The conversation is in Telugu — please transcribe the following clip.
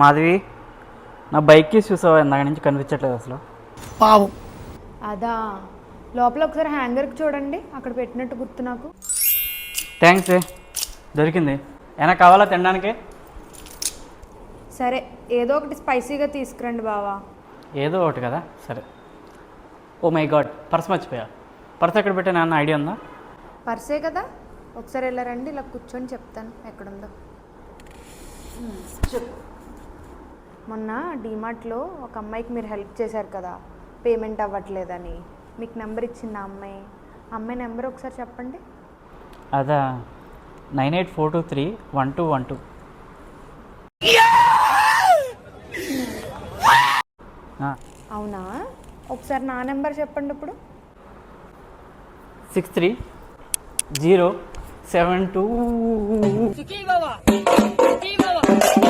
మాధవి, నా బైక్కి చూసావా? ఇందాక నుంచి కనిపించట్లేదు అసలు. పావం. అదా, లోపల ఒకసారి హ్యాంగర్కి చూడండి, అక్కడ పెట్టినట్టు గుర్తు నాకు. థ్యాంక్స్ దొరికింది. ఏమైనా కావాలా తినడానికి? సరే, ఏదో ఒకటి స్పైసీగా తీసుకురండి బావా. ఏదో ఒకటి కదా, సరే. ఓ మై గాడ్, పర్స్ మర్చిపోయా. పర్స్ ఎక్కడ పెట్టా నాన్న ఐడియా ఉందా? పర్సే కదా, ఒకసారి వెళ్ళారండి, ఇలా కూర్చొని చెప్తాను ఎక్కడుందో. మొన్న డీమార్ట్లో ఒక అమ్మాయికి మీరు హెల్ప్ చేశారు కదా, పేమెంట్ అవ్వట్లేదని. మీకు నెంబర్ ఇచ్చింది ఆ అమ్మాయి నెంబర్ ఒకసారి చెప్పండి. అదా, 9842312112. అవునా, ఒకసారి నా నెంబర్ చెప్పండి ఇప్పుడు. 6307